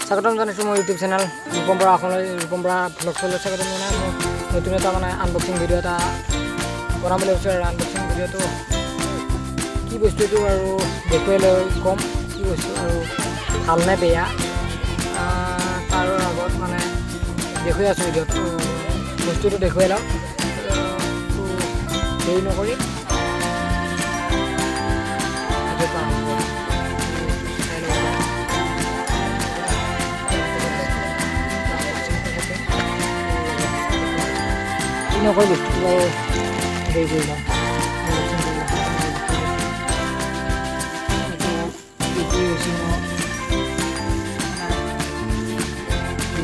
স্বাগতম জানাইছোঁ মোৰ YouTube channel Rupam Bora অসমলৈ ৰূপম বৰা ভ্লগ চলৈ স্বাগতম জনাই মোৰ নতুন এটা মানে আনবক্সিং ভিডিঅ' এটা বনাম বুলি ভাবিছোঁ আৰু আনবক্সিং ভিডিঅ'টো কি বস্তু এইটো আৰু দেখুৱাই লৈ ক'ম কি বস্তু আৰু ভালনে বেয়া তাৰ আগত মানে দেখুৱাই আছোঁ ভিডিঅ'ত বস্তুটো দেখুৱাই লওঁ দেৰি নকৰি নকৰি বস্তুটো হেৰি কৰি লওঁ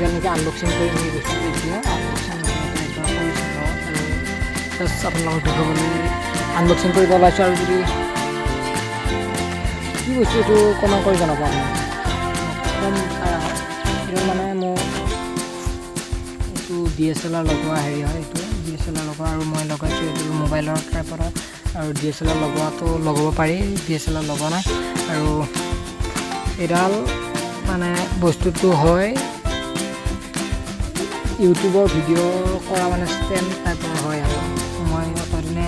এনেকৈ আনবক্সিং কৰি আমি বস্তুটো এতিয়া জাষ্ট আপোনালোকক দেখুৱাবলৈ আনবক্সিং কৰিব ওলাইছোঁ আৰু যদি কি বস্তু এইটো কমেণ্ট কৰি জনাব আপোনাক একদম এইটো মানে মোৰ এইটো DSLR লগোৱা হেৰি হয় এইটো DSLR লগোৱা আৰু মই লগাইছোঁ এইটো মোবাইলৰ ট্ৰাইপডত আৰু DSLR লগোৱাটো লগাব পাৰি DSLR লগোৱা নাই আৰু এইডাল মানে বস্তুটো হয় ইউটিউবৰ ভিডিঅ' কৰা মানে ষ্টেণ্ড টাইপৰ হয় আৰু মই অতদিনে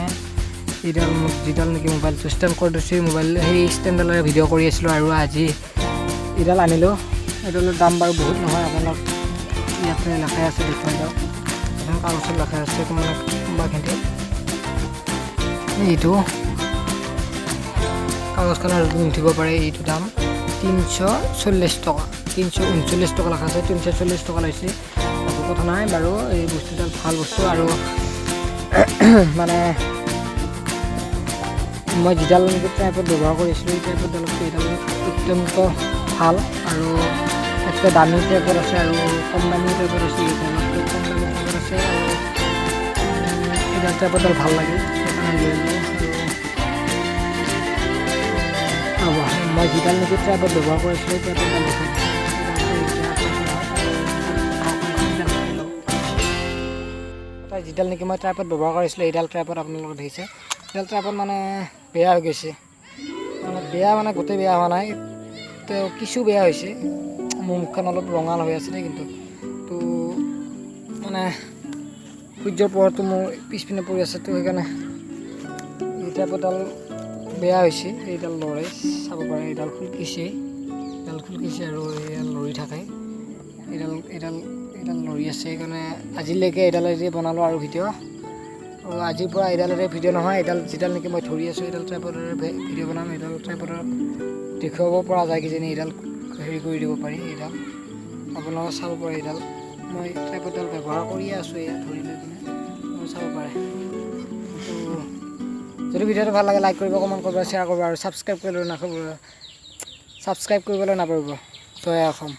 এইডাল মোক যিডাল নেকি মোবাইলটো ষ্টেণ্ড কৰি দিছোঁ মোবাইল সেই ষ্টেণ্ডডালেৰে ভিডিঅ' কৰি আছিলোঁ আৰু আজি এইডাল আনিলোঁ এইডালৰ দাম বাৰু বহুত নহয় আপোনাক ইয়াতে লেখাই আছে দেখুৱাই দিয়ক কাগজত লেখাই আছে মানে কোনোবাখিনি এইটো কাগজখন আৰু উঠিব পাৰে এইটো দাম 340 টকা 339 টকা লেখা আছে 340 টকা লৈছে একো কথা নাই বাৰু এই বস্তুডাল ভাল বস্তু আৰু মানে মই যিডাল নেকি ট্ৰাইপড ব্যৱহাৰ কৰিছিলোঁ এই ট্ৰাইপডালতকৈ এইডাল অত্যন্ত ভাল আৰু এটা দামী ট্ৰাইপড আছে আৰু কম দামী ট্ৰাইপড আছে এইডালতকৈ কম দামী ট্ৰাইপড আছে আৰু এইডাল ট্ৰাইপডাল ভাল লাগে সেইকাৰণে লৈ ল'লোঁ আৰু মই যিডাল নেকি ট্ৰাইপড ব্যৱহাৰ কৰিছিলোঁ এই ট্ৰাইপডাল দেখাই যিডাল নেকি মই ট্ৰাইপড ব্যৱহাৰ কৰিছিলোঁ এইডাল ট্ৰাইপড আপোনালোকে দেখিছে এইডাল ট্ৰাইপড মানে বেয়া হৈ গৈছে মানে বেয়া মানে গোটেই বেয়া হোৱা নাই তো কিছু বেয়া হৈছে মোৰ মুখখন অলপ ৰঙাল হৈ আছিলে কিন্তু তো মানে সূৰ্যৰ পোহৰটো মোৰ পিছপিনে পৰি আছে তো সেইকাৰণে এই ট্ৰাইপডডাল বেয়া হৈছে এইডাল লৰাই চাব পাৰে এইডাল খুলকিছে আৰু এইডাল লৰি থাকে এইডাল লৰি আছে সেইকাৰণে আজিলৈকে এইডালেৰে বনালোঁ আৰু ভিডিঅ' আৰু আজিৰ পৰা এইডালেৰে ভিডিঅ' নহয় এইডাল যিডাল নেকি মই ধৰি আছোঁ এইডাল ট্ৰাইপডেৰে ভিডিঅ' বনাম এইডাল ট্ৰাইপডত দেখুৱাব পৰা যায় কিজানি এইডাল হেৰি কৰি দিব পাৰি এইডাল আপোনালোকে চাব পাৰে এইডাল মই ট্ৰাইপডডাল ব্যৱহাৰ কৰিয়ে আছোঁ এয়া ধৰি লৈ কিনে চাব পাৰে তো যদি ভিডিঅ'টো ভাল লাগে লাইক কৰিব কমেণ্ট কৰিব শ্বেয়াৰ কৰিব আৰু ছাবস্ক্ৰাইব কৰিবলৈ নাপাহৰিব জয় অসম।